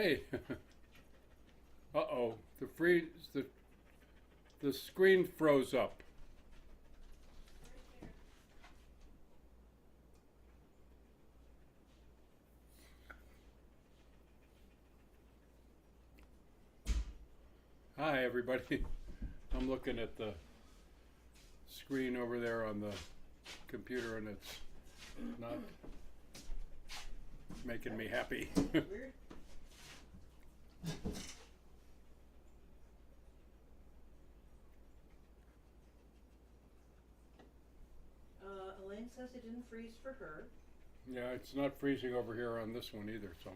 Hey, uh-oh, the screen froze up. Hi, everybody. I'm looking at the screen over there on the computer, and it's not making me happy. Weird. Elaine says it didn't freeze for her. Yeah, it's not freezing over here on this one either, so.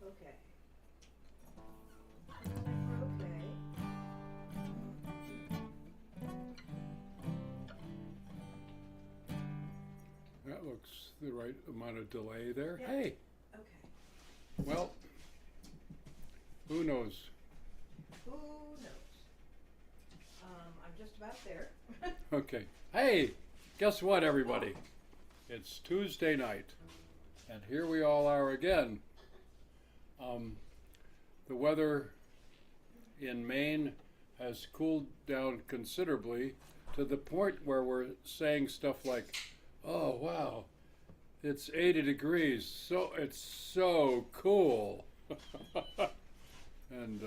Okay. Okay. That looks the right amount of delay there. Yeah. Hey, Okay. well, who knows? Who knows? I'm just about there. Okay. Hey, guess what, everybody? It's Tuesday night, and here we all are again. The weather in Maine has cooled down considerably to the point where we're saying stuff like, "Oh wow, it's 80 degrees, so it's so cool." And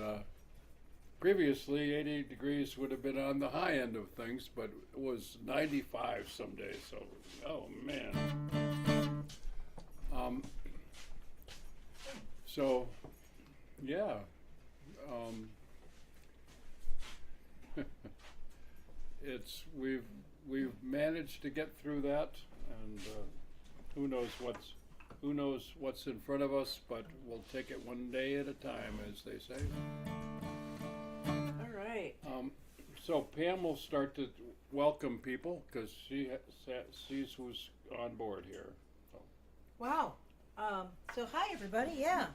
previously, 80 degrees would have been on the high end of things, but it was 95 some days. So, oh man. So, yeah. We've managed to get through that, and who knows what's in front of us, but we'll take it one day at a time, as they say. All right. So Pam will start to welcome people because she sees who's on board here. So. Wow. So hi everybody. Yeah.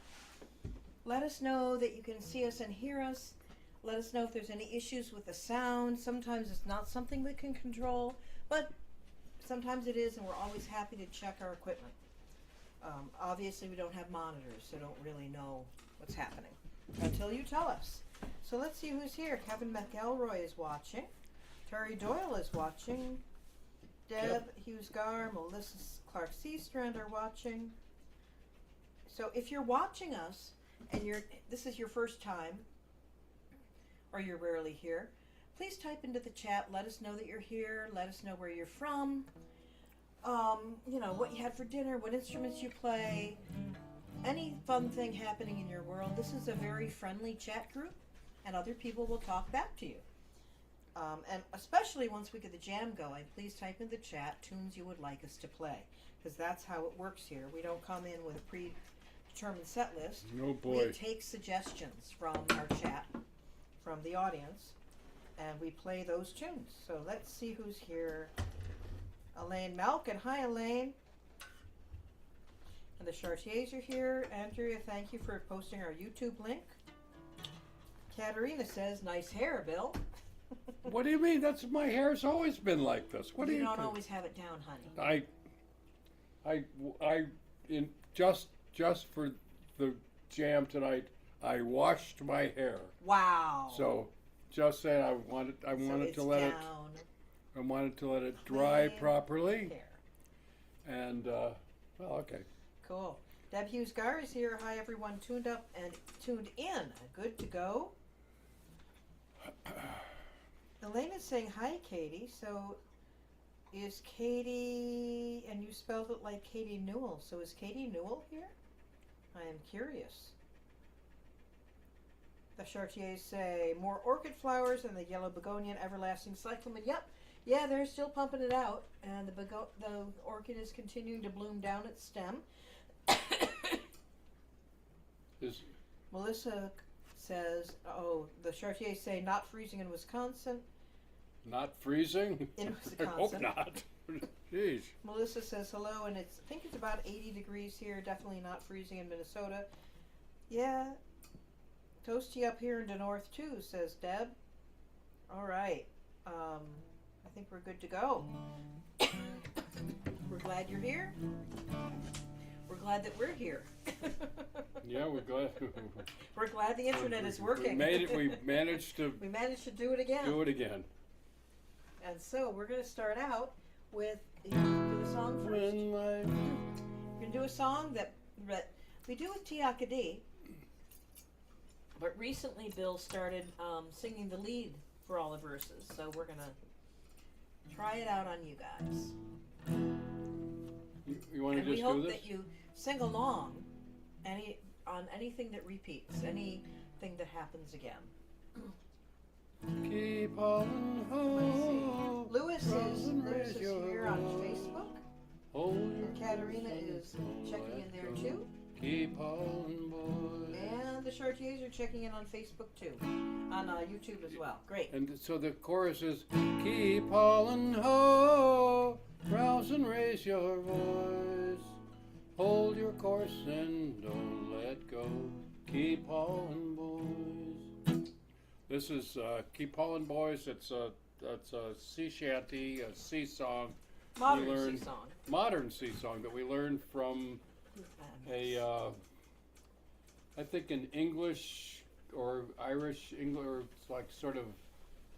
Let us know that you can see us and hear us. Let us know if there's any issues with the sound. Sometimes it's not something we can control, but sometimes it is, and we're always happy to check our equipment. Obviously, we don't have monitors, so don't really know what's happening until you tell us. So let's see who's here. Kevin McElroy is watching. Terry Doyle is watching. Deb Hughes-Gar, Melissa Clark Seastrand are watching. So if you're watching us and this is your first time, or you're rarely here, please type into the chat. Let us know that you're here. Let us know where you're from. What you had for dinner, what instruments you play, any fun thing happening in your world. This is a very friendly chat group, and other people will talk back to you. And especially once we get the jam going, please type in the chat tunes you would like us to play, because that's how it works here. We don't come in with a predetermined set list. No boy. We take suggestions from our chat, from the audience, and we play those tunes. So let's see who's here. Elaine Malkin. Hi, Elaine. And the Chartiers are here. Andrea, thank you for posting our YouTube link. Katerina says, nice hair, Bill. What do you mean? My hair's always been like this. What do you don't think? always have it down, honey. Just for the jam tonight, I washed my hair. Wow. So, just saying, I wanted to let it. I wanted to let it dry properly. Hair. And well, okay. Cool. Deb Hughes-Gar is here. Hi, everyone. Tuned up and tuned in. Good to go. Elaine is saying hi, Katie. So, is Katie, and you spelled it like Katie Newell. So, is Katie Newell here? I am curious. The Chartiers say more orchid flowers and the yellow begonia and everlasting cyclamen. Yep. Yeah, they're still pumping it out, and the orchid is continuing to bloom down its stem. Is Melissa says, oh, the Chartiers say not freezing in Wisconsin. not freezing? In I hope Wisconsin. not. Jeez. Melissa says hello, and I think it's about 80 degrees here. Definitely not freezing in Minnesota. Yeah, toasty up here in the north too, says Deb. All right, I think we're good to go. We're glad you're here. We're glad that we're here. Yeah, we're glad. We're glad the internet is working. We made it. We managed to We managed to do it again. do it again. And so we're going to start out with, you do a song first. When life We're going to do a song that we do with Tiakadi, but recently Bill started singing the lead for all the verses, so we're going to try it out on you guys. you want to And we just hope do this? that you sing along on anything that repeats, anything that happens again. Keep on home. Lewis is here on Facebook. Hold And your Katerina course is and don't checking in let there go. too. Keep on, boys. And the Chartiers are checking in on Facebook too. On YouTube as well. Great. And so the chorus is keep hauling ho, rouse and raise your voice. Hold your course and don't let go. Keep hauling, boys. This is Keep Hauling, Boys. It's a sea shanty, a sea song, Modern learn- sea song. modern sea song that we learned from I think an English or Irish English, or it's like sort of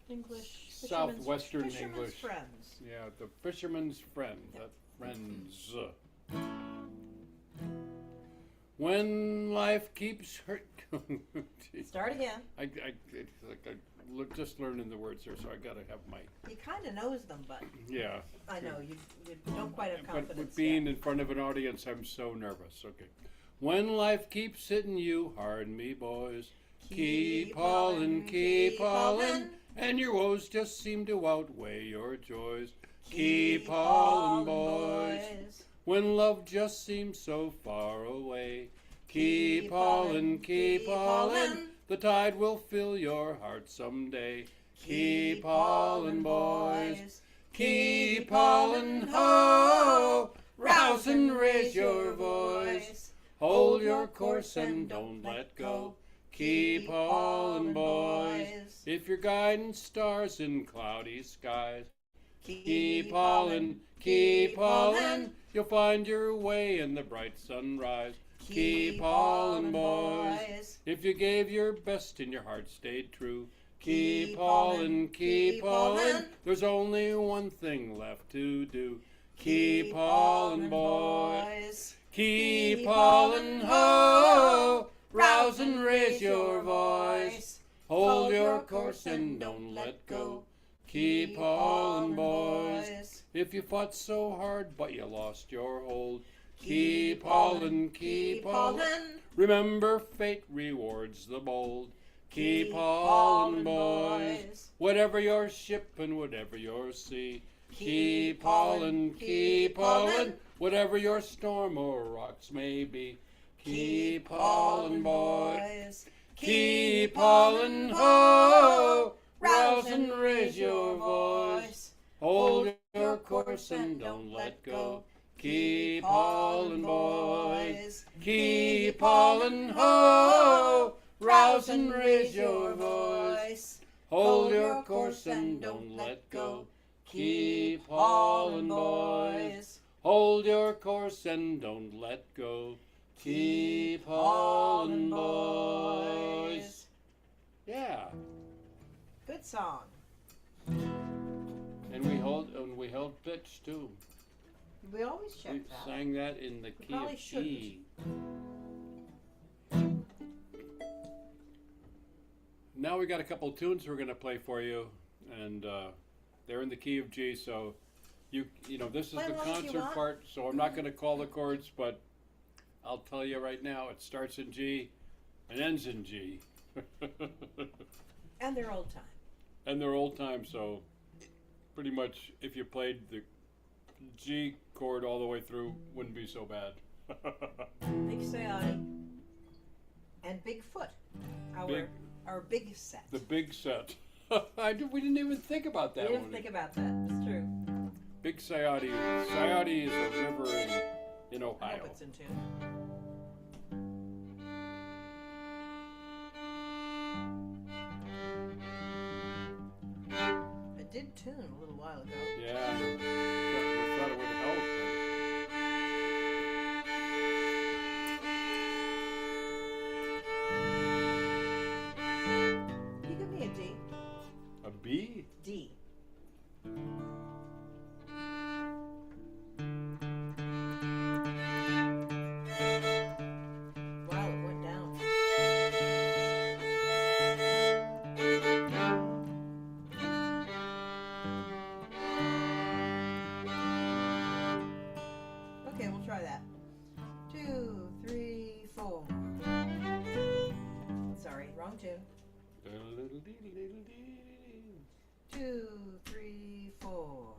English. Southwestern Fisherman's English. Friends. Yeah, the fisherman's friend. Yep. That friends. When life keeps hurt. Jeez. Start again. It's like just learning the words there, so I gotta have my He kind of knows them, but yeah. I know you don't quite have But confidence with being yet. in front of an audience, I'm so nervous. Okay. When life keeps hitting you hard, me boys, keep hauling, and your woes just seem to outweigh your joys. Keep hauling, boys. When love just seems so far away, keep hauling, the tide will fill your heart someday. Keep hauling, boys. Keep hauling, ho! Rouse and raise your voice. Hold your course and don't let go. Keep hauling, boys. If you're guiding stars in cloudy skies, keep hauling, you'll find your way in the bright sunrise. Keep hauling, boys. If you gave your best and your heart stayed true, keep hauling, there's only one thing left to do. Keep hauling, boys. Keep hauling, ho! Rouse and raise your voice. Hold your course and don't let go. Keep hauling, boys. If you fought so hard but you lost your hold, keep hauling, remember fate rewards the bold. Keep hauling, boys. Whatever your ship and whatever your sea, keep hauling, whatever your storm or rocks may be. Keep hauling, boys. Keep hauling, ho! Rouse and raise your voice. Hold your course and don't let go. Keep hauling, boys. Keep hauling, ho! Rouse and raise your voice. Hold your course and don't let go. Keep hauling, boys. Hold your course and don't let go. Keep hauling, boys. Yeah. Good song. And we held pitch too. We always We check that. sang that in the key probably of shouldn't. E. Now we got a couple tunes we're gonna play for you, and they're in the key of G. So you know this is Play the along if you concert want. part. So I'm not gonna call the chords, but I'll tell you right now, it starts in G and ends in G. And they're old time. And they're old time, so pretty much if you played the G chord all the way through, wouldn't be so bad. Big say aye. And Bigfoot, Big- our big set. The big set. We didn't even think about that We didn't one. think about that. It's true. Big Sayate. Sayate is a river in I Ohio. hope it's in tune. It did tune a little while ago. Yeah. We thought it would help. You give me a D. But a bee? D. Wow, it went down. Okay, we'll try that. 2, 3, 4. Sorry, wrong tune. 2, 3, 4.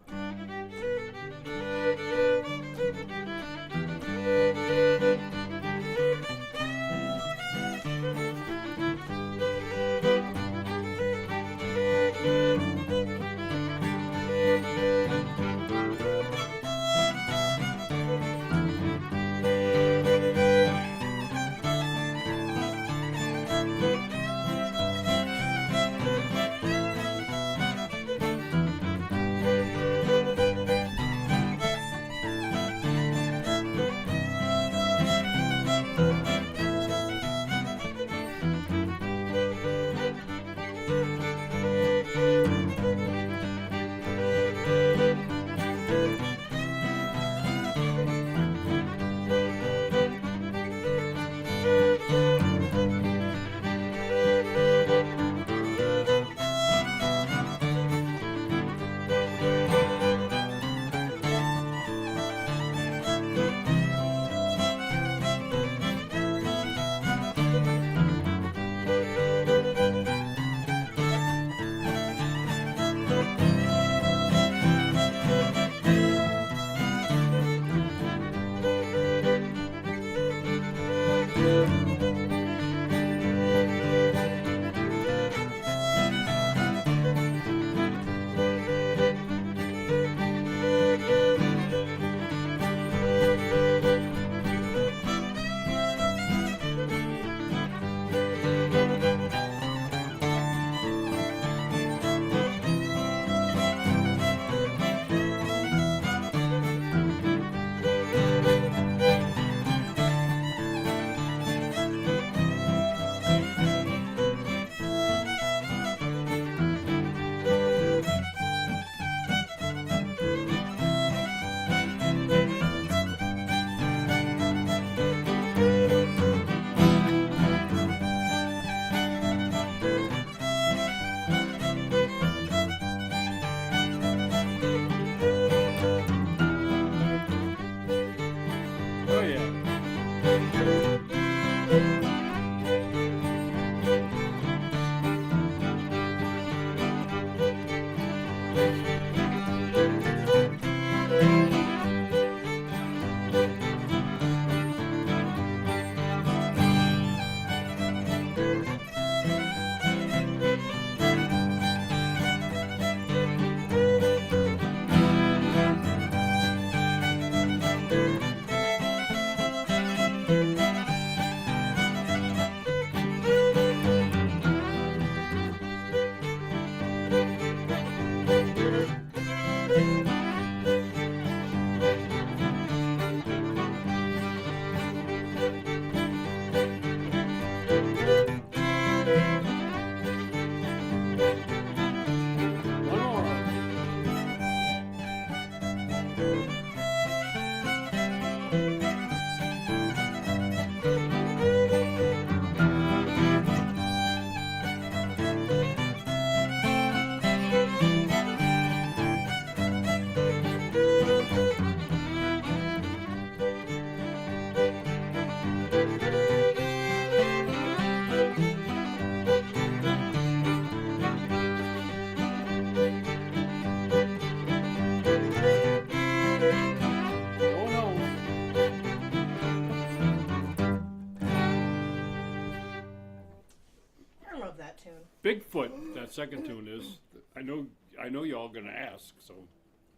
Bigfoot, that second tune is. I know y'all gonna ask, so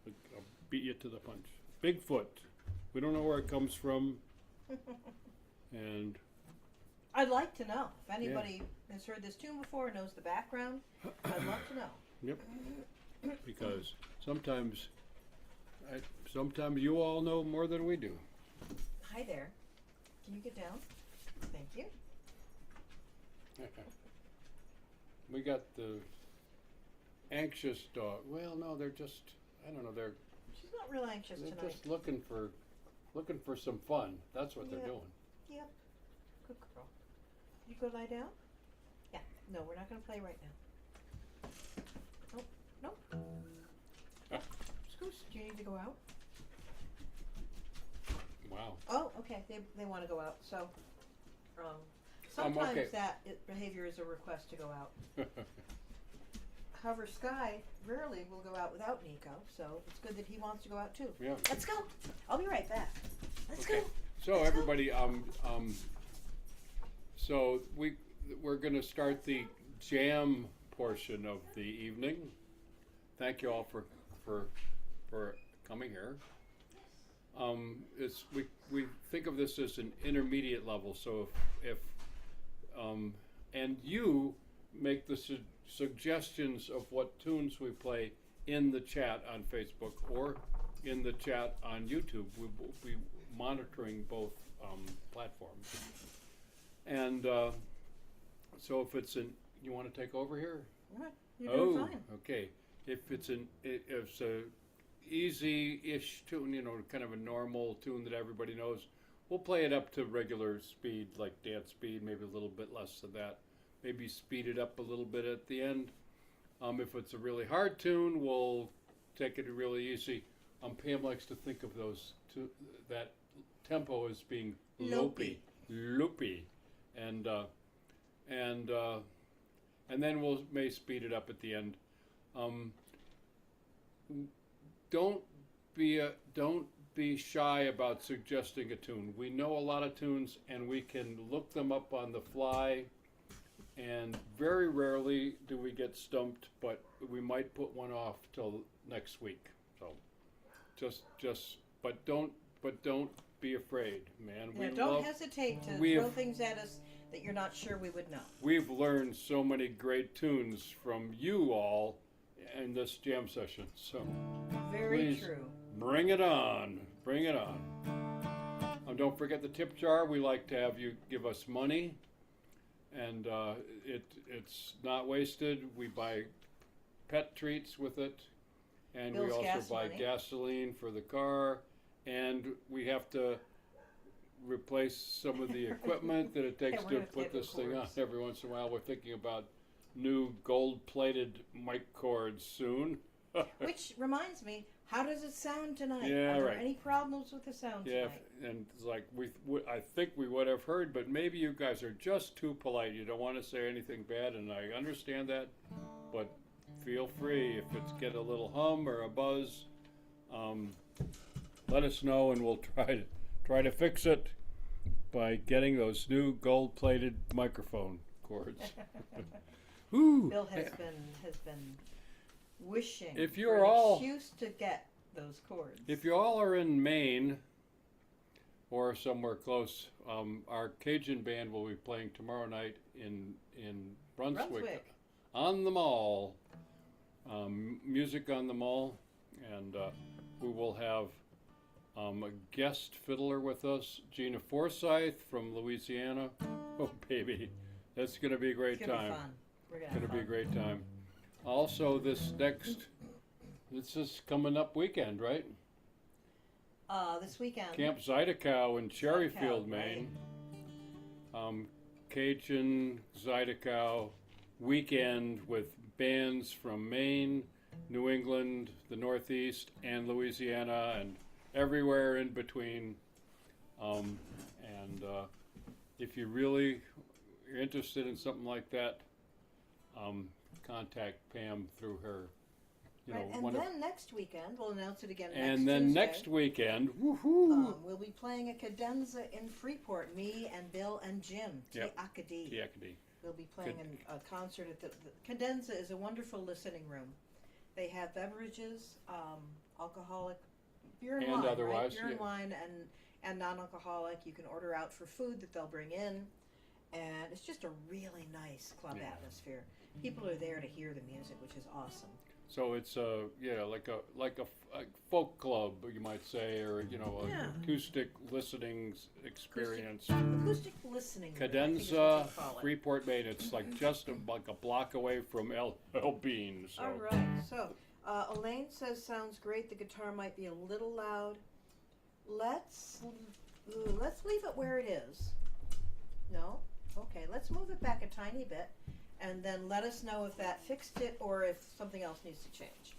I'll beat you to the punch. Bigfoot. We don't know where it comes from, and I'd like to know if anybody has heard this tune before, knows the background. I'd love to know. yep, because sometimes you all know more than we do. Hi there. Can you get down? Thank you. We got the anxious dog. Well, no, they're just, I don't know, they're She's not real anxious tonight. just looking for some fun. That's what they're Yep. doing. Yep. Good girl. You go lie down? Yeah. No, we're not going to play right now. Oh, no. Scoots, do you need to go out? Wow. Oh, okay. They want to go out. So, sometimes okay. behavior is a request to go out. However, Sky rarely will go out without Nico, so it's good that he wants to go out too. Yeah. Let's go. I'll be right back. Let's Okay. go. So Let's go. everybody, so we're going to start the jam portion of the evening. Thank you all for coming here. We think of this as an intermediate level. So if and you make the suggestions of what tunes we play in the chat on Facebook or in the chat on YouTube. We will be monitoring both platforms. And so if it's you want to take over here? What? You're doing fine. Okay. If it's a easy-ish tune, kind of a normal tune that everybody knows, we'll play it up to regular speed, like dance speed, maybe a little bit less than that. Maybe speed it up a little bit at the end. If it's a really hard tune, we'll take it really easy. Pam likes to think of that tempo as being loopy, and then may speed it up at the end. Don't be shy about suggesting a tune. We know a lot of tunes, and we can look them up on the fly. And very rarely do we get stumped, but we might put one off till next week. So, but don't be afraid, man. Yeah, don't hesitate to throw things at us that you're not sure we would know. We've learned so many great tunes from you all in this jam session. So, Very please true. Bring it on. Bring it on. Don't forget the tip jar. We like to have you give us money. And it's not wasted. We buy pet treats with it, and Bill's we also gas buy money. gasoline for the car, and we have to replace some of the equipment that it takes we're to gonna put play this thing on. cords. Every once in a while, we're thinking about new gold-plated mic cords soon. Which reminds me, how does it sound tonight? Yeah, Are there right. any problems with the sound Yeah, tonight? and it's like I think we would have heard, but maybe you guys are just too polite. You don't want to say anything bad, and I understand that. But feel free if it's get a little hum or a buzz, let us know, and we'll try to fix it by getting those new gold-plated microphone cords. Ooh, Bill has been wishing If for you're an all- excuse to get those cords. If you all are in Maine or somewhere close, our Cajun band will be playing tomorrow night in Brunswick. On the Mall. Music on the Mall, and we will have a guest fiddler with us, Gina Forsyth from Louisiana. Oh, baby, that's going to be a great It's gonna time. be fun. We're gonna Going have to be a fun. great time. Also, this is coming up weekend, right? This weekend. Camp Zydeco in Cherryfield, Zydeco, Maine. Cajun Zydeco weekend with bands from Maine, New England, the Northeast, and Louisiana, and everywhere in between. If you really are interested in something like that, contact Pam through her. Right, and then next weekend, we'll announce it again next and then Tuesday. next weekend, woohoo! We'll be playing a cadenza in Freeport, me and Bill and Jim, Yep. T-Acadie. Yakety. they'll be playing a concert at the Cadenza is a wonderful listening room. They have beverages, alcoholic, beer and And wine, right? otherwise, Beer and yeah. wine and non-alcoholic. You can order out for food that they'll bring in, and it's just a really nice club Yeah. atmosphere. People are there to hear the music, which is awesome. So it's like a folk club, you might say, or an Yeah. acoustic listening experience. Acoustic listening. room, I think is what Cadenza, they call it. Freeport, Maine. It's like just like a block away from El Bean. So All right. So Elaine says sounds great. The guitar might be a little loud. Let's leave it where it is. No? Okay. Let's move it back a tiny bit, and then let us know if that fixed it or if something else needs to change.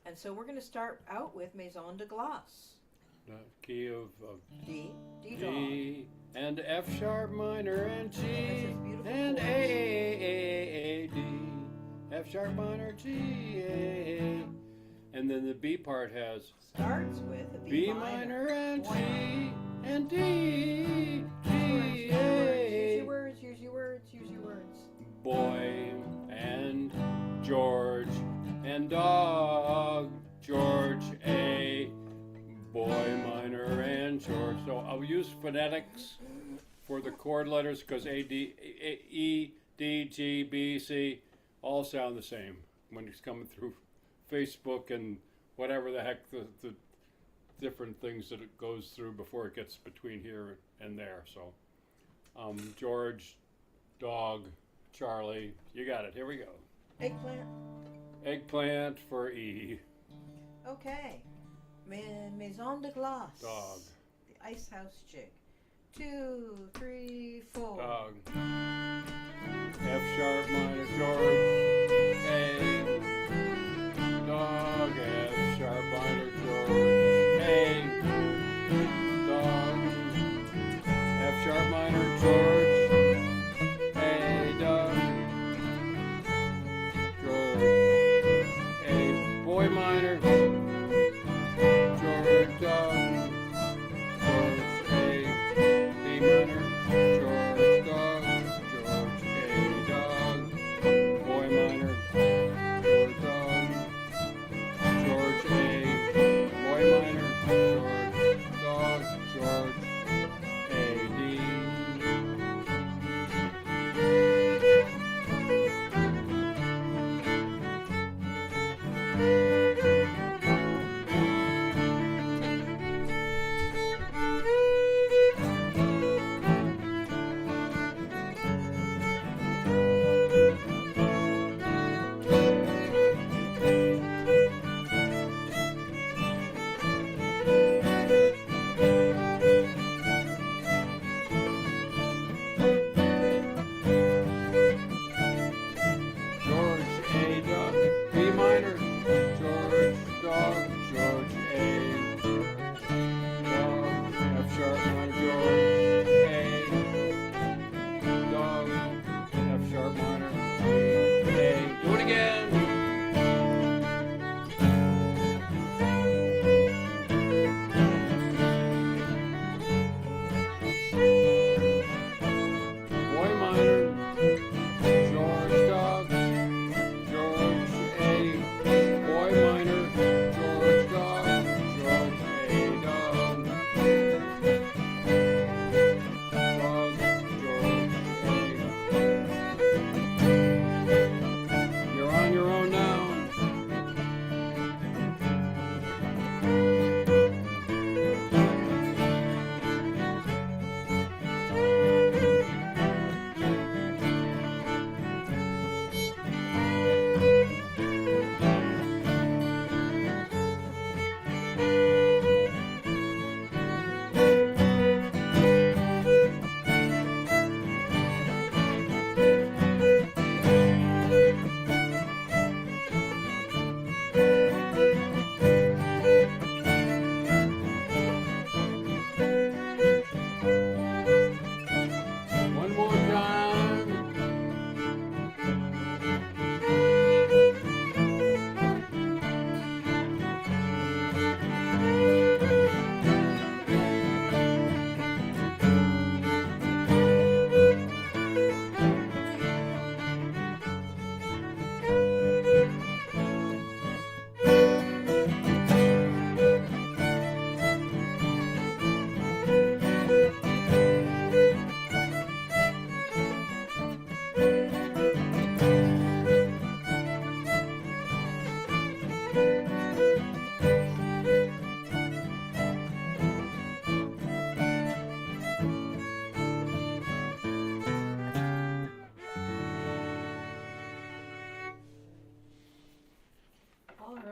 And so we're going to start out with Maison de Glace. the key of D dog. D and F sharp minor and G This is beautiful and chords. A D, F sharp minor G A, and then the B part has Starts with a B minor and Wow. G and D G Use A. your words, use your words, use your words. Boy and George and dog, George A, boy minor and George. So I'll use phonetics for the chord letters because E, D, G, B, C all sound the same when it's coming through Facebook and whatever the heck the different things that it goes through before it gets between here and there. So George, dog, Charlie, you got it. Here we go. Eggplant. Eggplant for E. Okay. Maison de Glace. Dog. The Ice House Jig. 2, 3, 4. Dog. F sharp minor George. A. Dog. F sharp minor George. A. Dog. F sharp minor George. A. Dog. George. A. Boy minor. George. Dog. George A, B minor, George dog, George A dog, boy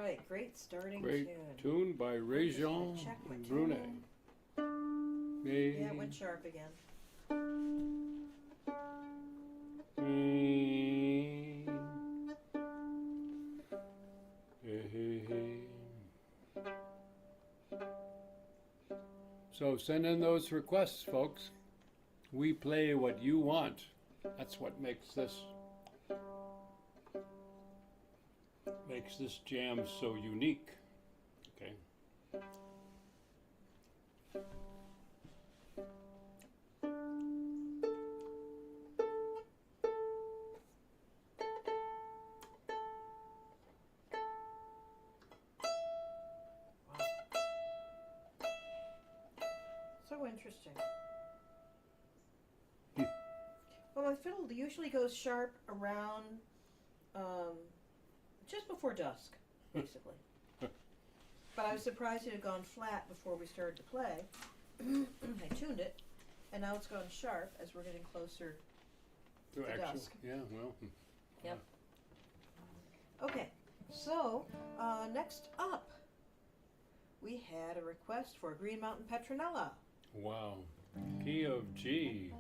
right, great starting Great tune. tune by Réjean check my Brunet. Yeah, it went sharp again. So send in those requests, folks. We play what you want. That's what makes this jam so unique. Okay. So interesting. Well, my fiddle usually goes sharp around just before dusk, basically. But I was surprised it had gone flat before we started to play. I tuned it, and now it's gone sharp as we're getting closer To to actual, dusk. yeah, well. Yep. Okay, so next up, we had a request for Green Mountain Petronella. Wow. Key of G.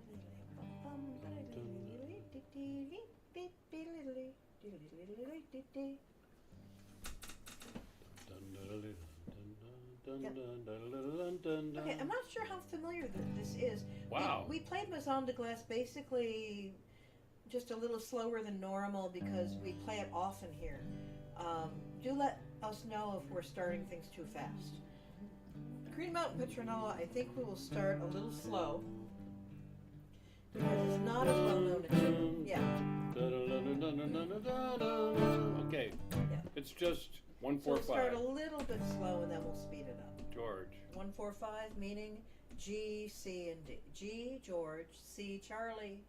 Okay, I'm not sure how familiar this is. Wow. We played Maison de Glace basically just a little slower than normal because we play it often here. Do let us know if we're starting things too fast. Green Mountain Petronella, I think we will start a little slow because it's not as well known as yeah. Okay. Yeah. It's just So we'll start 145. a little bit slow and then we'll speed it up. George. 145 meaning G, C, and D. G, George, C, Charlie,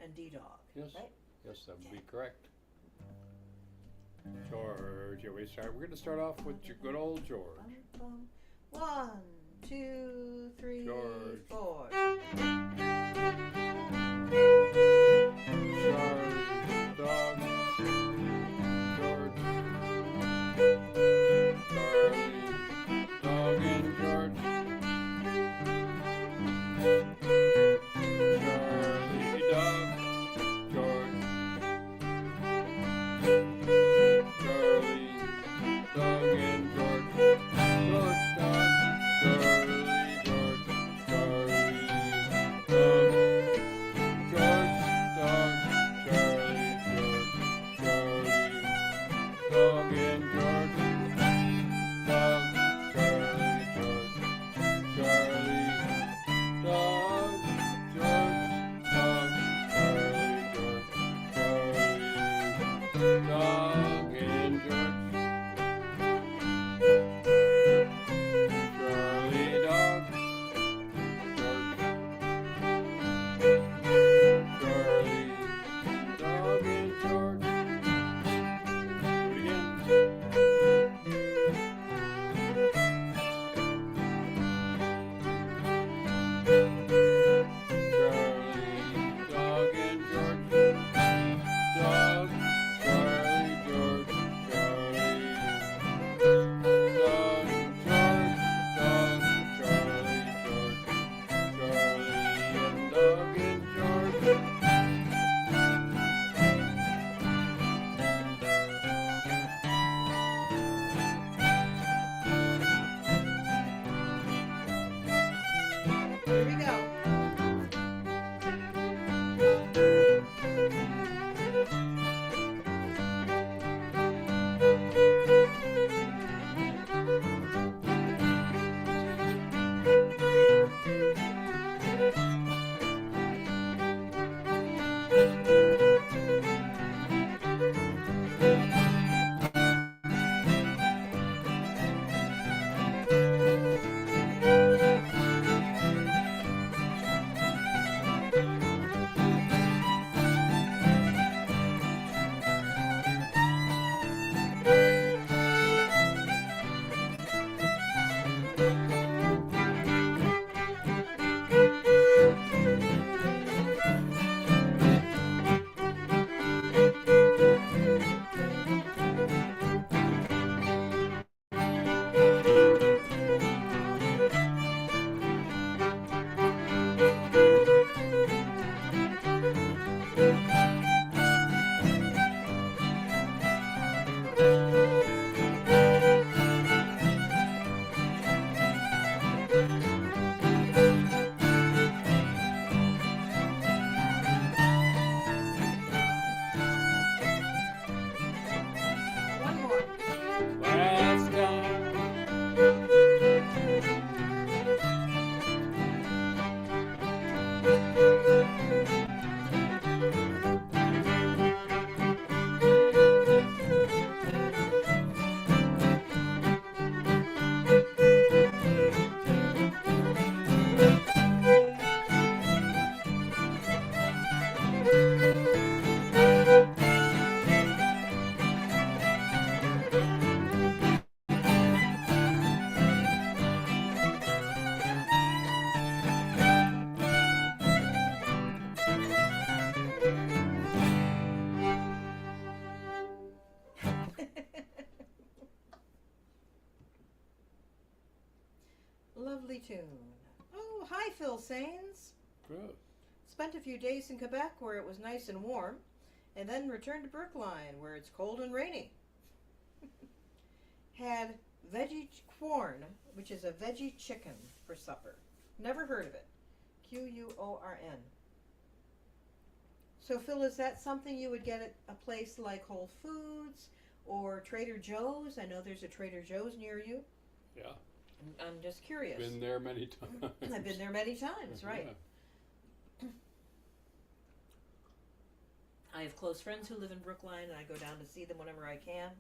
and D, dog. Yes. Right? Yes, that would be correct. George, here we start. We're going to start off with your good old George. Bum, bum. 1, 2, 3, George. 4. Charlie, dog. George. Charlie, dog and George. Charlie, dog. George. Charlie, dog and George. George, dog. Charlie, George. Charlie, dog. George, dog. Charlie, George. Charlie, dog and George. Dog. Charlie, George. Charlie, dog. George, dog. Charlie, George. Charlie, dog and George. Charlie, dog. George. Charlie, dog and George. Do it again. Charlie, dog and George. Dog, Charlie, George, Charlie. Dog, George, dog, Charlie, George, Charlie, and dog and George. Here we go. lovely tune. Oh, hi, Phil Sains. Good. Spent a few days in Quebec where it was nice and warm, and then returned to Brookline where it's cold and rainy. Had veggie corn, which is a veggie chicken, for supper. Never heard of it. Quorn. So, Phil, is that something you would get at a place like Whole Foods or Trader Joe's? I know there's a Trader Joe's near you. Yeah. I'm just curious. Been there many times. I've been there many times, right? Yeah. I have close friends who live in Brookline, and I go down to see them whenever I can.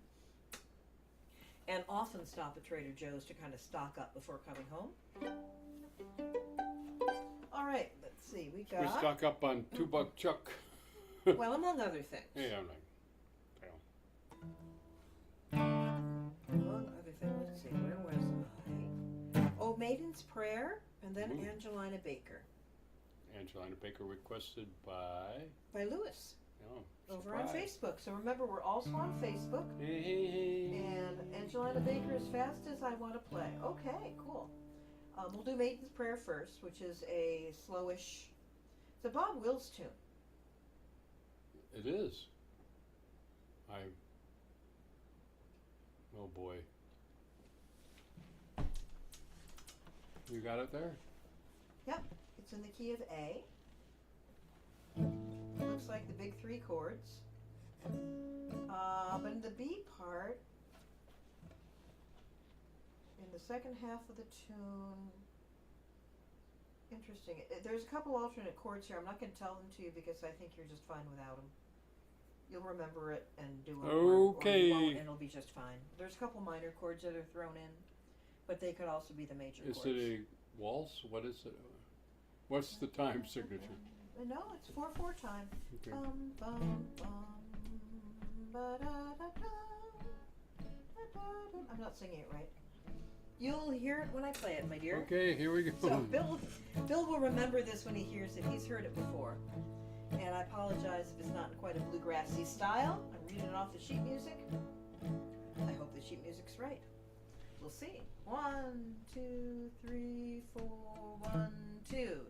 And often stop at Trader Joe's to kind of stock up before coming home. All right, let's see. We got. We stock up on $2 chuck. Well, among other things. Yeah, I'm like, Among other things, let's see. Where was I? Oh, Maiden's Prayer, and then Ooh. Angelina Baker Angelina Baker requested by. by Lewis Oh, over on surprise. Facebook. So remember, we're also on Facebook. Hey, hey, hey. And Angelina Baker, As Fast as I Want to Play. Okay, cool. We'll do Maiden's Prayer first, which is a slowish. It's a Bob Wills tune. It is. Oh boy. You got it there? Yep, it's in the key of A. Looks like the big three chords. But in the B part, in the second half of the tune, interesting. There's a couple alternate chords here. I'm not going to tell them to you because I think you're just fine without them. You'll remember it and do it. Or Okay. you won't, and it'll be just fine. There's a couple minor chords that are thrown in, but they could also be the major Is chords. it a waltz? What is it? What's the time signature? No, it's 4/4 time. Okay. Bum, bum, bum, ba-da-da-da, da-da-da. I'm not singing it right. You'll hear it when I play it, my dear. Okay, here we go. So Bill will remember this when he hears it. He's heard it before. And I apologize if it's not in quite a bluegrassy style. I'm reading it off the sheet music. I hope the sheet music's right. We'll see. 1, 2, 3, 4, 1, 2.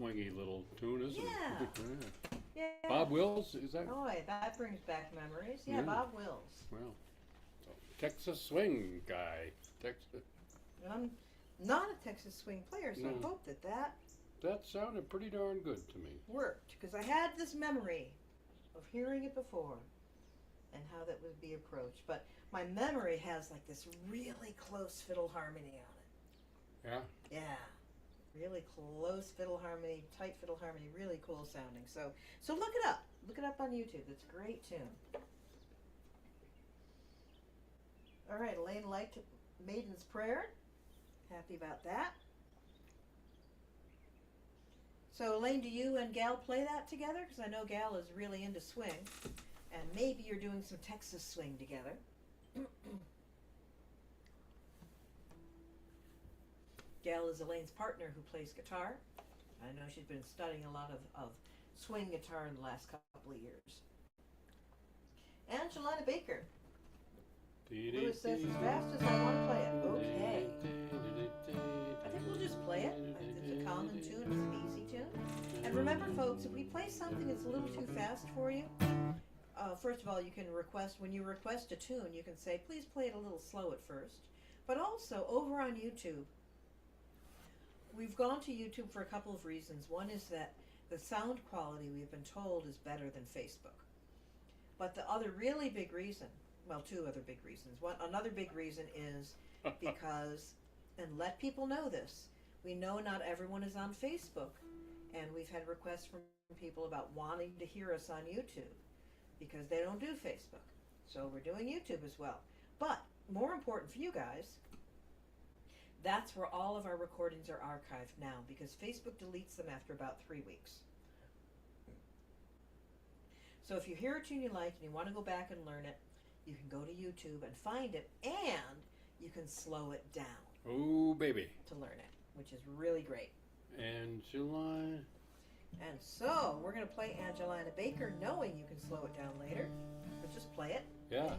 swingy little tune, isn't Yeah. it? Yeah. Bob Wills, is that? Boy, that brings back memories. Yeah, Yeah. Bob Wills. Well, so Texas swing guy. Texas. And I'm not a Texas swing player, so No. I hope that That sounded pretty darn good to me. worked because I had this memory of hearing it before and how that would be approached. But my memory has like this really close fiddle harmony on it. Yeah. Yeah. Really close fiddle harmony, tight fiddle harmony, really cool sounding. So look it up. Look it up on YouTube. It's a great tune. All right, Elaine liked Maiden's Prayer. Happy about that. So Elaine, do you and Gal play that together? Because I know Gal is really into swing. And maybe you're doing some Texas swing together. Gal is Elaine's partner who plays guitar. I know she's been studying a lot of swing guitar in the last couple of years. Angelina Baker. Lewis says, as fast as I want to play it. Okay. I think we'll just play it. It's a common tune. It's an easy tune. And remember, folks, if we play something that's a little too fast for you, first of all, you can request, when you request a tune, you can say, please play it a little slow at first. But also, over on YouTube, we've gone to YouTube for a couple of reasons. One is that the sound quality, we've been told, is better than Facebook. But the other really big reason, well, two other big reasons. Another big reason is because, and let people know this, we know not everyone is on Facebook, and we've had requests from people about wanting to hear us on YouTube because they don't do Facebook. So we're doing YouTube as well. But more important for you guys, that's where all of our recordings are archived now because Facebook deletes them after about 3 weeks. So if you hear a tune you like and you want to go back and learn it, you can go to YouTube and find it, and you can slow it down Oh, baby. to learn it, which is really great. Angelina. And so we're going to play Angelina Baker, knowing you can slow it down later. But just play it. Yeah.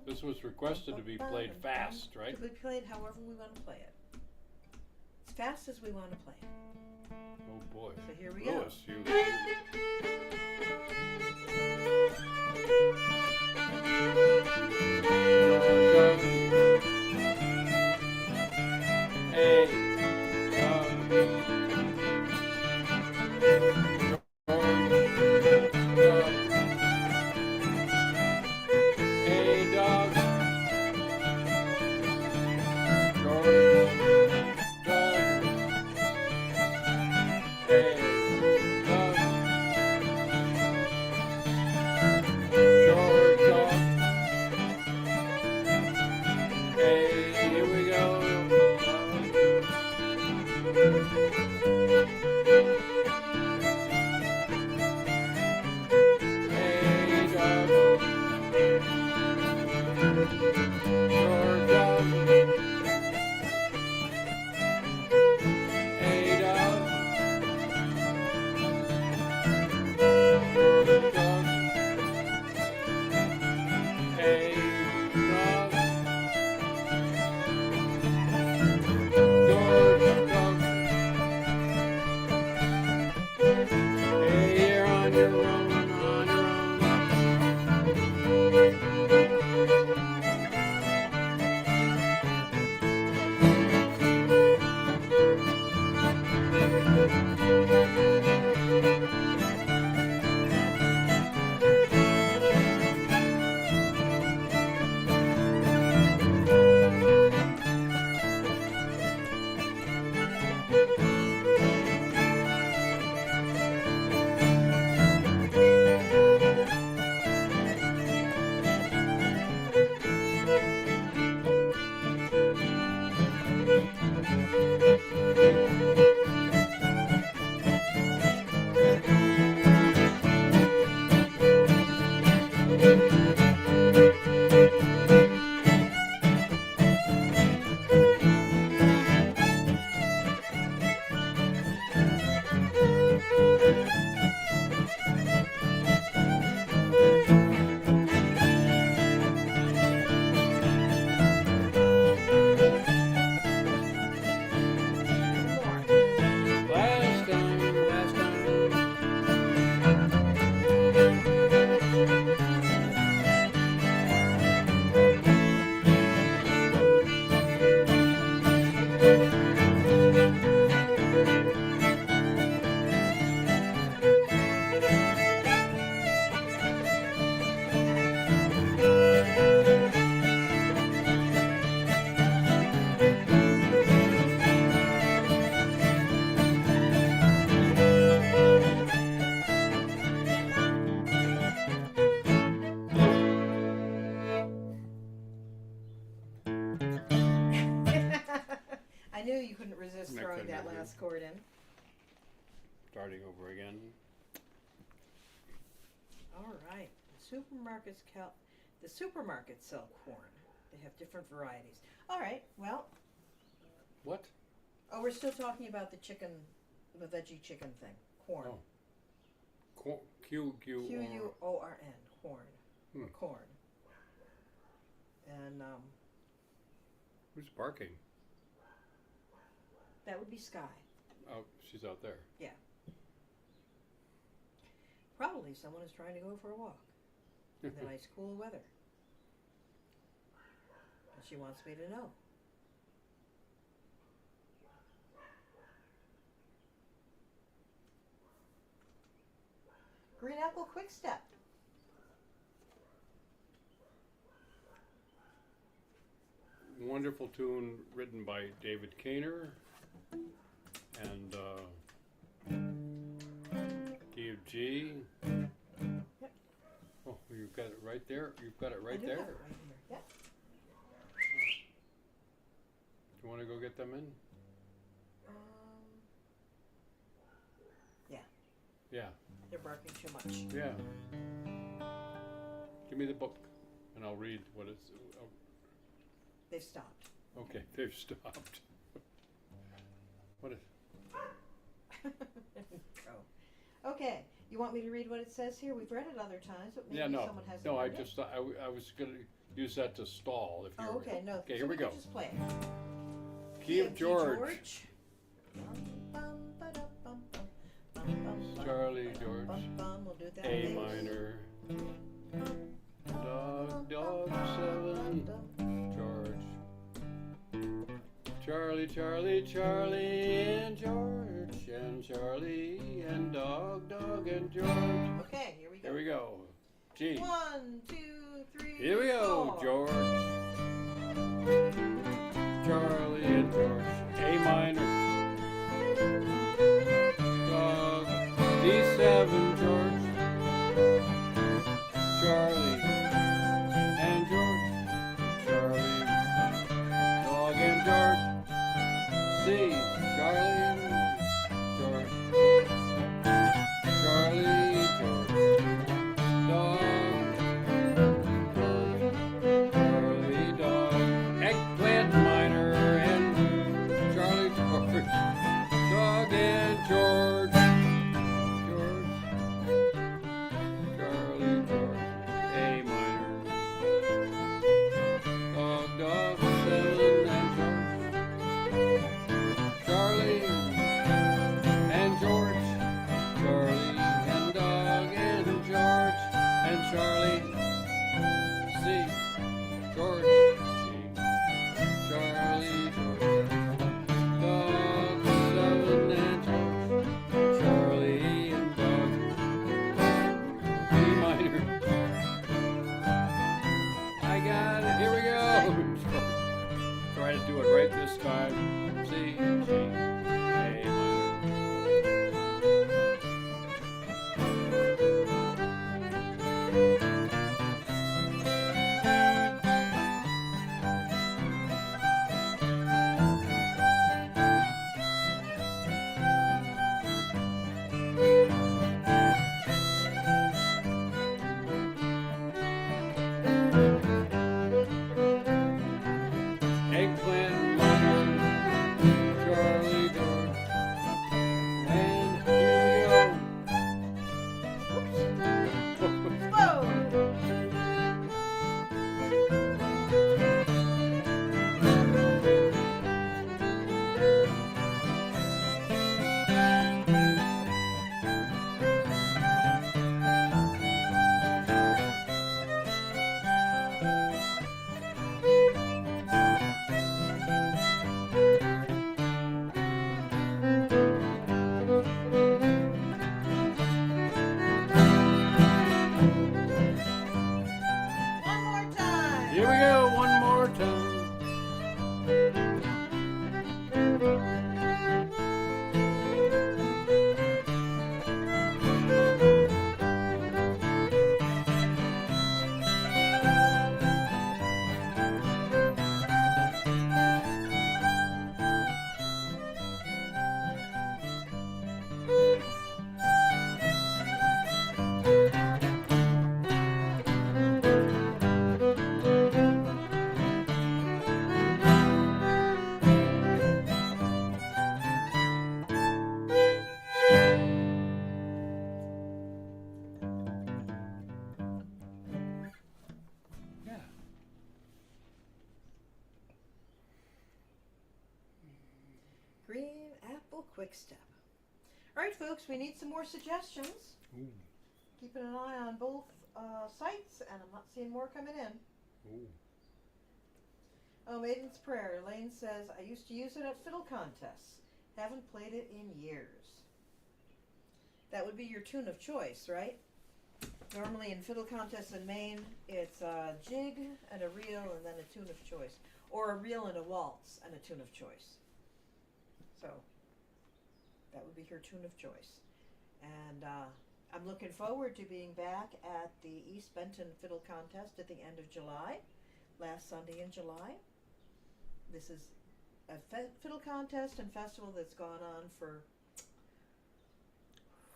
This was requested to be played fast, right? We play it however we want to play it. As fast as we want to play it. Oh boy. So here we Louis, go. Hey, dog. last chord in. Starting over again. All right. The supermarkets sell corn. They have different varieties. All right. Well, What? oh, we're still talking about the chicken, the veggie chicken thing. Corn. Oh. Q-U-R. Q-U-O-R-N. Corn. Hmm. Corn. And Who's barking? that would be Sky. Oh, she's out there. Probably someone is trying to go for a walk in the nice cool weather. And she wants me to know. Green Apple Quick Step. Wonderful tune written by David Kaner and Steve G. Oh, you've got it right there. You've got it I right do there. have it right here. Yep. Do you want to go get them in? Yeah. Yeah. They're barking too much. Yeah. Give me the book, and I'll read what it's. They've stopped. Okay, they've stopped. What is? Oh. Okay. You want me to read what it says here? We've read it other times, but maybe Yeah, no, someone hasn't no. I read it. just thought I was gonna use that to stall. If you. Oh, okay. No. Okay, so here we can go. Just play it. Key of George. Charlie George. We'll do that A next. minor. Dog 7. George. Charlie, Charlie, Charlie, and George, and Charlie, and dog, and George. Okay, here we go. Here we go. G. 1, 2, 3. Here we go, 4. George. Charlie and George. A minor. Dog. D7, George. Charlie and George. Charlie. Dog and George. C. Charlie and George. Charlie, George. Dog. Charlie, dog. Eggplant minor and Charlie, George. Dog and George. George. quick step. All right, folks, we need some more suggestions. Ooh. Keeping an eye on both sites, and I'm not seeing more coming in. Ooh. Oh, Maiden's Prayer. Elaine says, I used to use it at fiddle contests. Haven't played it in years. That would be your tune of choice, right? Normally in fiddle contests in Maine, it's a jig and a reel and then a tune of choice. Or a reel and a waltz and a tune of choice. So, that would be her tune of choice. And I'm looking forward to being back at the East Benton Fiddle Contest at the end of July, last Sunday in July. This is a fiddle contest and festival that's gone on for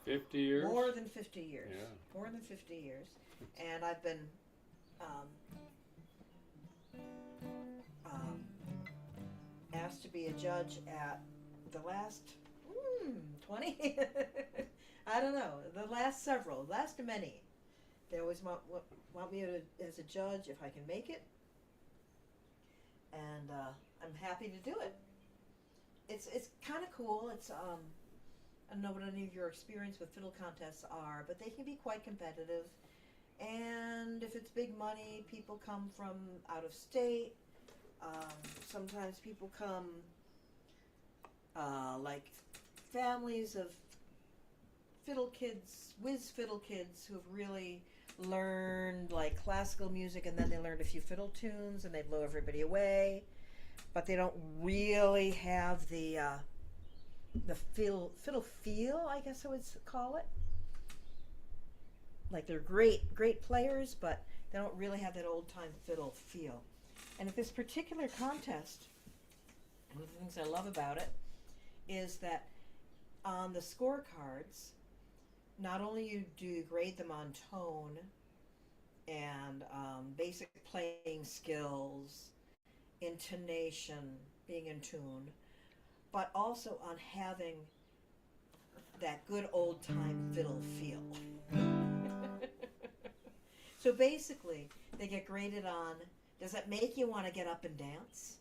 50 years? more than 50 years. Yeah. More than 50 years. And I've been asked to be a judge at the last 20? I don't know. The last several, last many. They always want me as a judge if I can make it. And I'm happy to do it. It's kind of cool. It's I don't know what any of your experience with fiddle contests are, but they can be quite competitive. And if it's big money, people come from out of state. Sometimes people come like families of fiddle kids, whiz fiddle kids who've really learned like classical music, and then they learned a few fiddle tunes and they blow everybody away, but they don't really have the fiddle feel, I guess I would call it. Like they're great players, but they don't really have that old time fiddle feel. And at this particular contest, one of the things I love about it is that on the scorecards, not only do you grade them on tone and basic playing skills, intonation, being in tune, but also on having that good old time fiddle feel. So basically, they get graded on, does it make you want to get up and dance?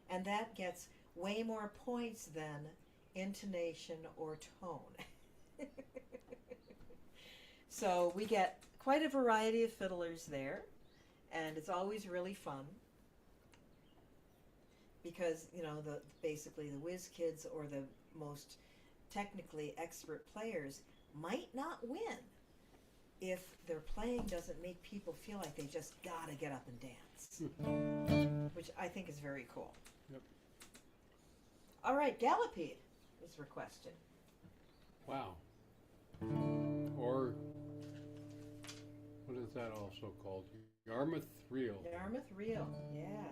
And that gets way more points than intonation or tone. So we get quite a variety of fiddlers there, and it's always really fun because, you know, basically the whiz kids or the most technically expert players might not win if their playing doesn't make people feel like they just gotta get up and dance, which I think is very cool. Yep. All right, Gallopede is requested. Wow. Or what is that also called? Yarmouth Reel. Yarmouth Reel, yeah.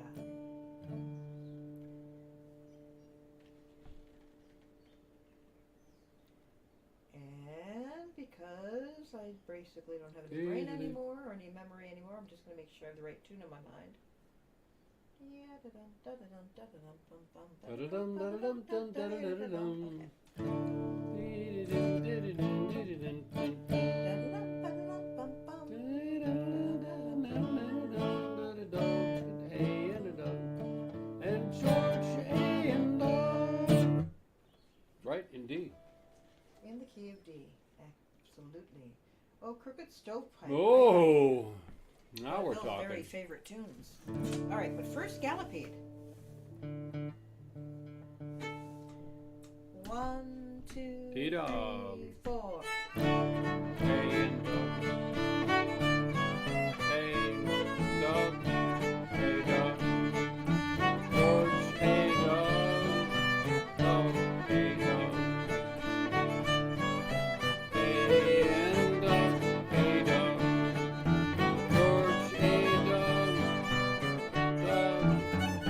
And because I basically don't have any brain anymore or any memory anymore, I'm just going to make sure I have the right tune in my mind. Yeah, and George A and Dog. Right, indeed. in the key of D, absolutely. Oh, Crooked Stovepipe. Oh, now we're Bill's talking. very favorite tunes. All right, but first Gallopede. 1, 2, 3, T-Dog. 4. A and Dog. A Dog. A Dog. George A Dog. Dog A Dog. A and Dog. A Dog. George A Dog. Dog.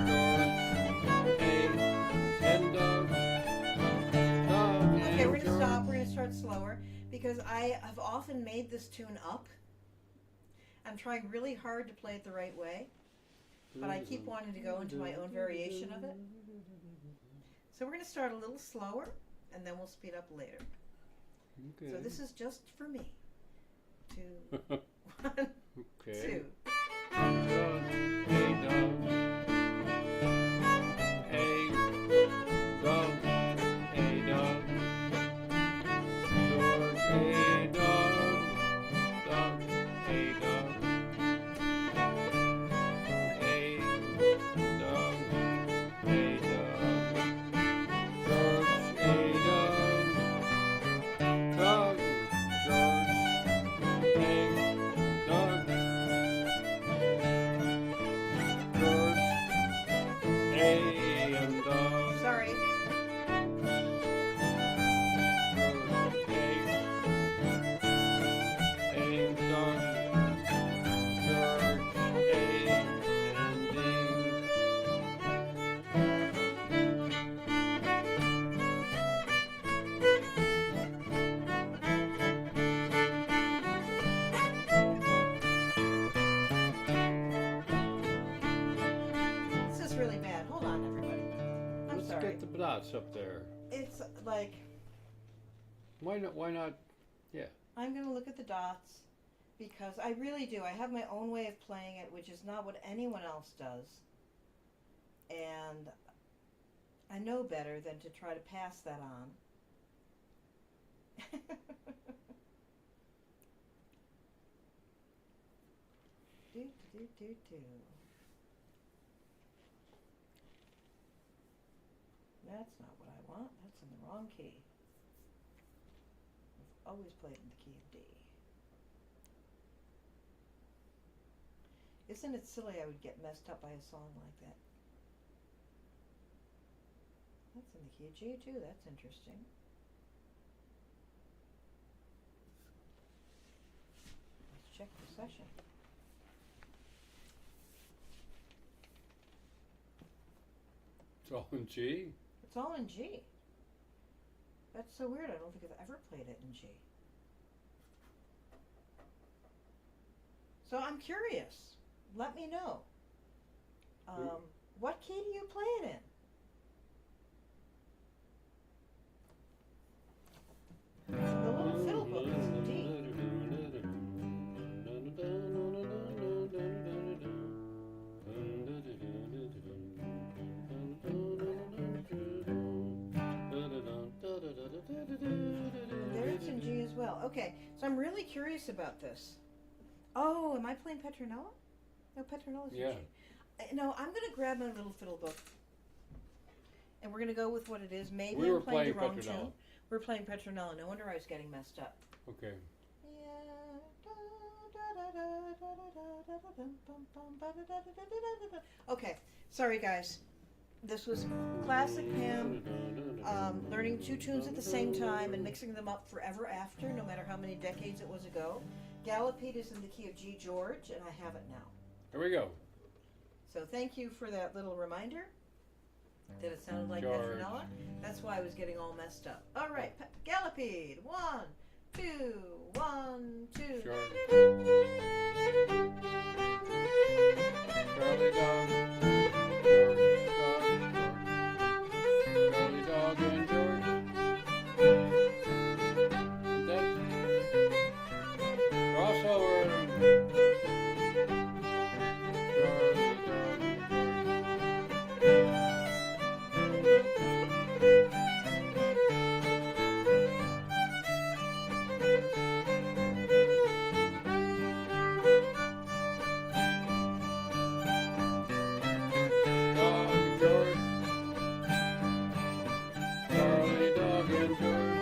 George A and Dog. Dog Okay, we're and gonna stop. George. We're gonna start slower because I have often made this tune up. I'm trying really hard to play it the right way, but I keep wanting to go into my own variation of it. So we're gonna start a little slower, and then we'll speed up later. Okay. So this is just for me. 2, 1, Okay. 2. Dog, hey dog. Hey dog. the dots up there? It's like, Why not? Why not? I'm going to look at the dots because I really do. I have my own way of playing it, which is not what anyone else does. And I know better than to try to pass that on. do, do, do, do. That's not what I want. That's in the wrong key. I've always played in the key of D. Isn't it silly I would get messed up by a song like that? That's in the key of G too. That's interesting. Let's check the session. It's all in G. It's all in G. That's so weird. I don't think I've ever played it in G. So I'm curious. Let me know. What key do you play it in? The little fiddle book is in D. There it's in G as well. Okay, so I'm really curious about this. Oh, am I playing Petronella? No, Petronella's in G. No, I'm going to grab my little fiddle book. And we're going to go with what it is. Maybe We were I'm playing the wrong playing tune. Petronella. We're playing Petronella. No wonder I was getting messed up. Okay. Okay, sorry guys. This was classic Pam, learning two tunes at the same time and mixing them up forever after, no matter how many decades it was ago. Gallopede is in the key of G George, and I have it now. Here we go. So thank you for that little reminder that it sounded like George. Petronella. That's why I was getting all messed up. All right, Gallopede. 1, 2, 1, 2. Charlie dog. George, dog, George. Charlie dog and George. That's crossover. Charlie dog, Dog, George. Charlie dog and George.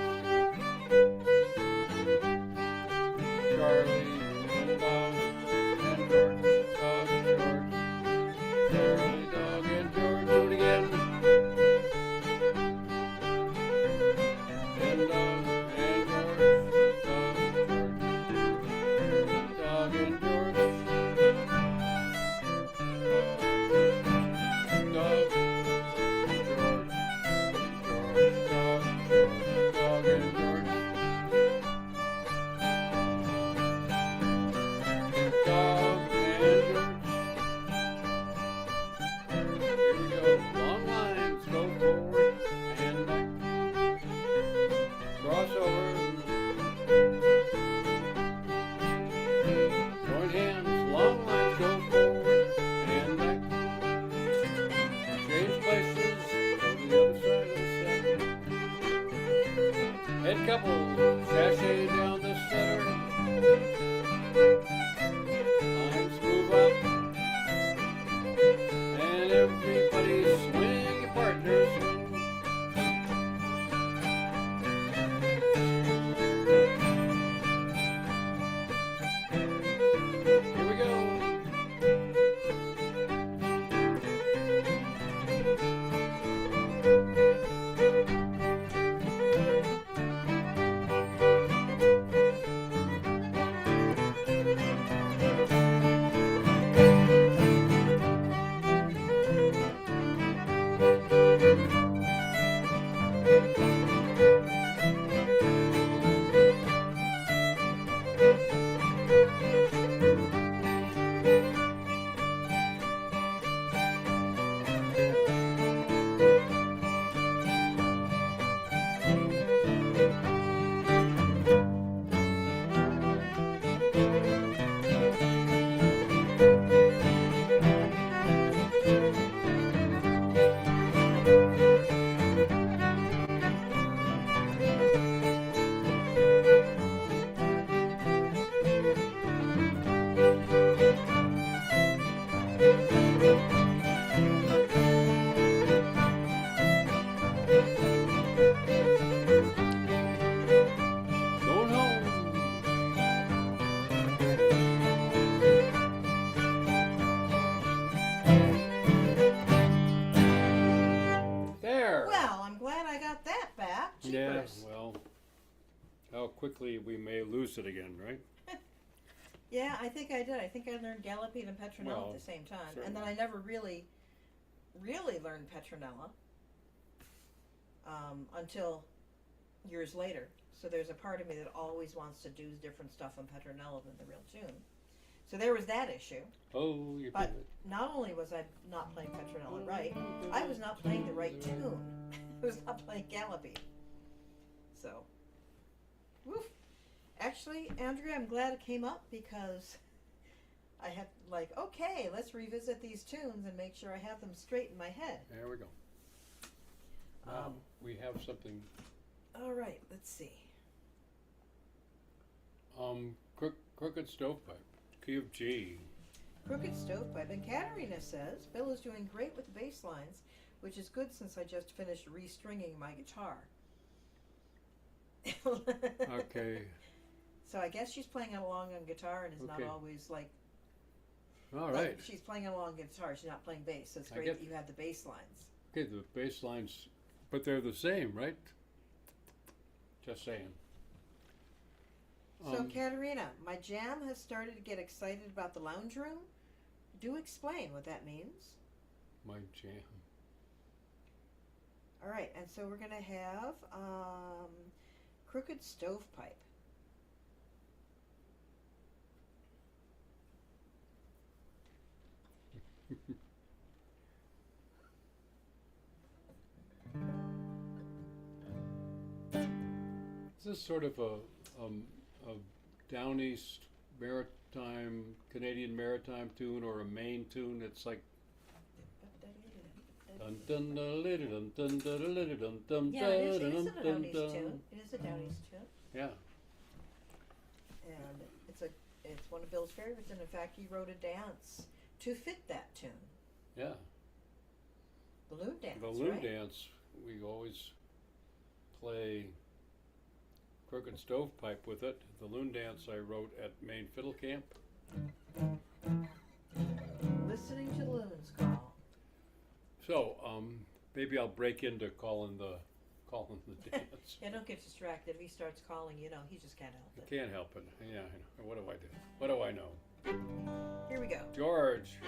Charlie dog and George. Dog, George. Charlie dog and George. Do it again. And dog and George. Dog, George. Dog and George. Dog, George, George, dog, George, dog and George. Dog and George. Here we go. Long lines, go forward and back. Crossover. Join hands, long lines, go forward and back. Change places, go to the other side of the set. Head couple, sashay down the center. Lines move up. And everybody swing your partner swing. Here we go. course. Well, how quickly we may lose it again, right? Yeah, I think I did. I think I learned Galopine and Petronella Well, at the same time, and certainly. then I never really learned Petronella until years later. So there's a part of me that always wants to do different stuff on Petronella than the real tune. So there was that issue. Oh, you But did it. not only was I not playing Petronella right, I was not playing the right tune. I was not playing Galopine. So, woof. Actually, Andrea, I'm glad it came up because I had okay, let's revisit these tunes and make sure I have them straight in my head. There we go. Now we have something. All right, let's see. Crooked Stovepipe, key of G. Crooked Stovepipe. And Katerina says, Bill is doing great with the bass lines, which is good since I just finished restringing my guitar. Okay. So I guess she's playing along on guitar and is Okay. not always All right. she's playing along guitar, she's not playing bass, so it's I great get- that you have the bass lines. Okay, the bass lines, but they're the same, right? Just saying. So Katerina, my jam has started to get excited about the lounge room. Do explain what that means. My jam. All right, and so we're gonna have Crooked Stovepipe. Is this sort of a down east maritime, Canadian maritime tune or a Maine tune? It's like dun dun dun dun dun dun dun dun. Yeah, it is a dun, down east dun. tune. It is a down east tune, Yeah. and it's one of Bill's favorites. And in fact, he wrote a dance to fit that tune, Yeah. the loon dance. The loon right? dance, we always play Crooked Stovepipe with it. The loon dance I wrote at Maine Fiddle Camp. Listening to the loons call. So, maybe I'll break into calling the dance. Yeah, don't get distracted. If he starts calling, he just can't help I it. can't help it. Yeah, I know. What do I do? What do I know? Here we go. George.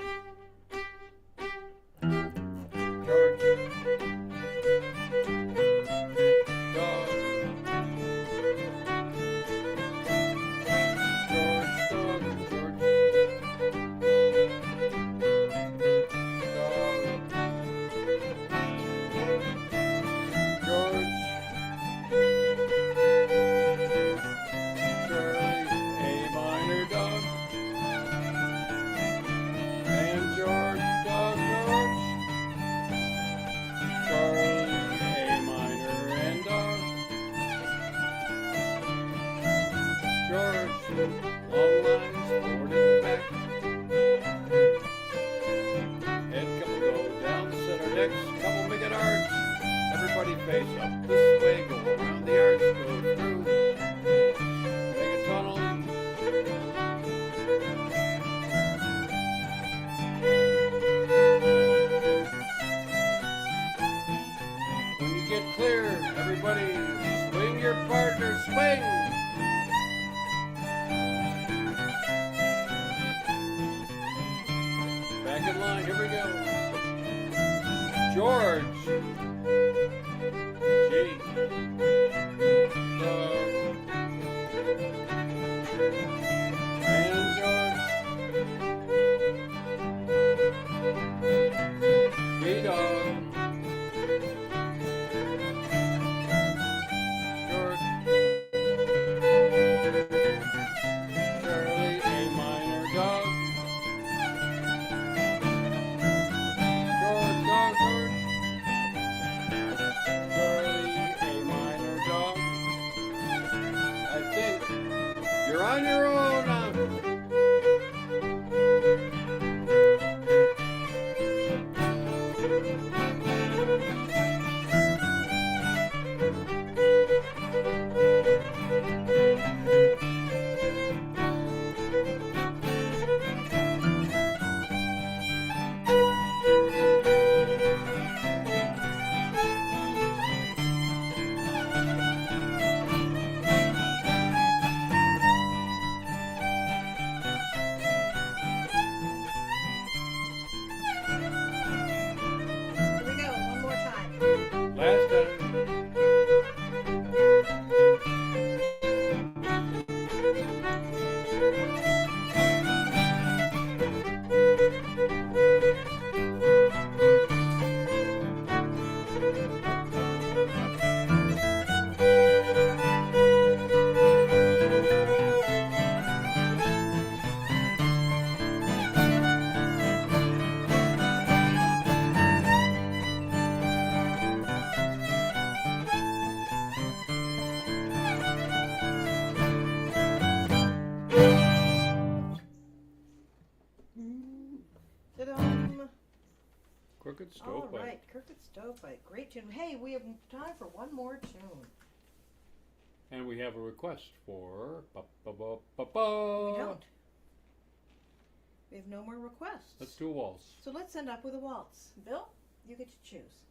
George. Dog. George, dog, George. Dog. George. Charlie, A minor dog. And George, dog, George. Charlie, A minor and dog. George, long lines forward and back. Head couple go down the center decks, couple make an arch. Everybody face up this way, go around the arch, go through. Make a tunnel. When you get clear, everybody swing your partner, swing! Back in line, here we go. George. G. And George. B-dog. George. Charlie, A minor dog. George, dog, George. Charlie, A minor dog. I think you're on your own now. Crooked All Stovepipe. right, Crooked Stovepipe. Great tune. Hey, we have time for one more tune. And we have a request for We ba-ba-ba-ba-ba. don't. We have no more requests. Let's do a waltz. So let's end up with a waltz. Bill, you get to choose.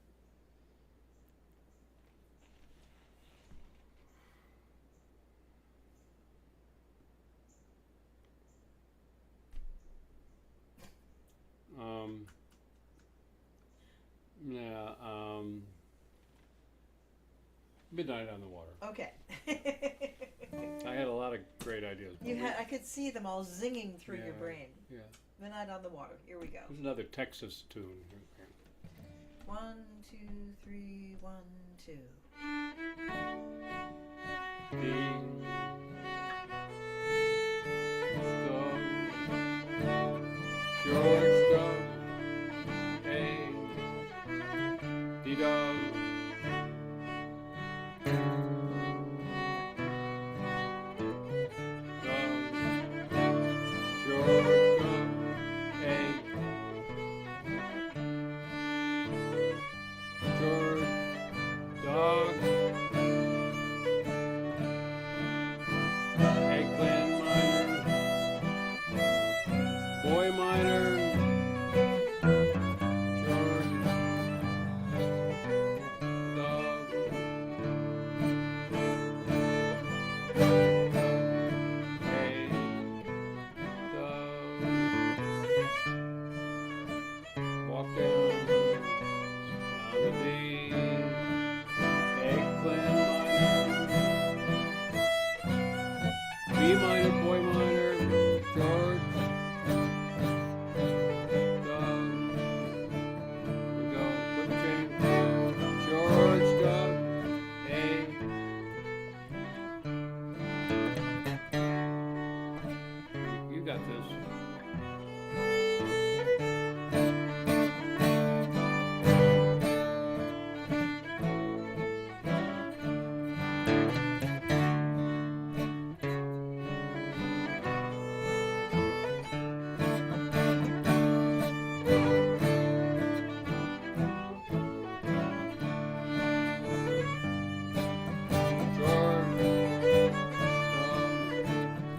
Yeah, Midnight on the Water. Okay. I had a lot of great ideas. You had, I could see them all zinging through your Yeah. brain. Yeah. Midnight on the Water. Here we go. There's another Texas tune. 1, 2, 3, 1, 2. Ding dong, George dong, hey, dee dong. George dong, hey, George dog. Eggplant miner, boy miner, George, dog, hey, dog, walk down the beach, eggplant miner, B minor, boy minor, George, dog, we go, quick chain, George, dog, hey, you got this.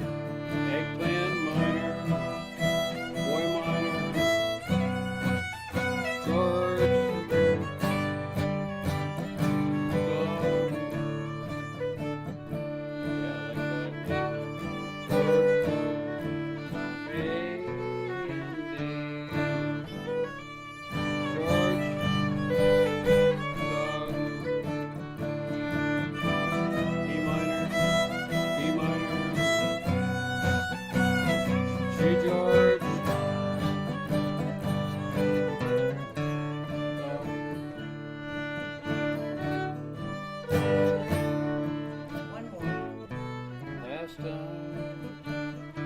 Eggplant miner, boy miner, George, dog. Yeah, like that. George, hey, George, dog. E minor, B minor. G George. One more. Last time.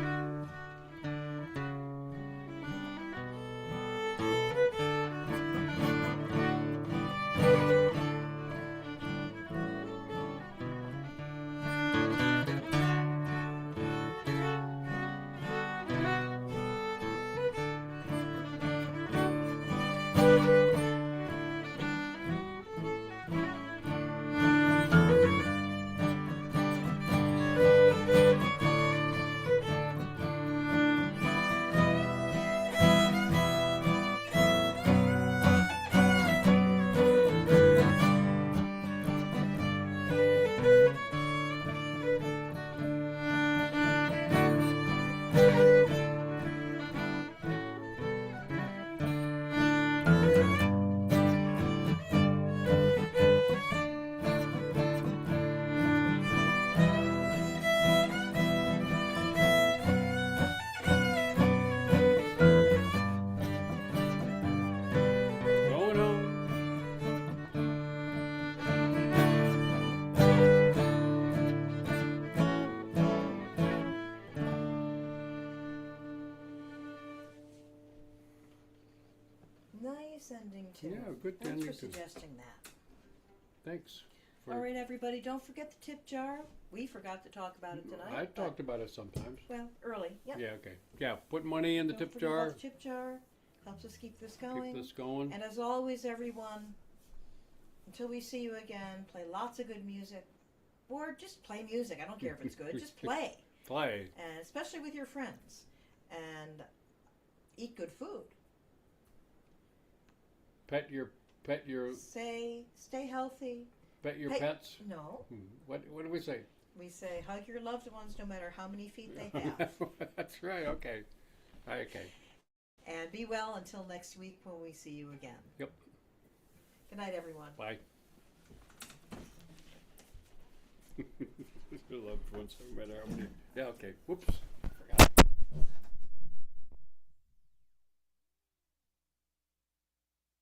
Going home. Nice ending tune. Yeah, good Thanks ending for tune. suggesting that. Thanks. for- All right, everybody, don't forget the tip jar. We forgot to talk about it tonight. I but- talked about it sometimes. Well, early. Yep. Yeah, okay. Yeah, put money in the Don't tip forget about jar. the tip jar. helps us keep this Keep going. this going. And as always, everyone, until we see you again, play lots of good music. Or just play music. I don't care if it's good. Just play. Play. And especially with your friends. And eat good food. Pet your Stay healthy. pet your Hey, pets. No. What do we say? We say hug your loved ones no matter how many feet they have. That's right. Okay. Okay. And be well until next week when we see you again. Yep. Good night, everyone. Bye. Your loved ones, no matter how many. Yeah. Okay. Whoops.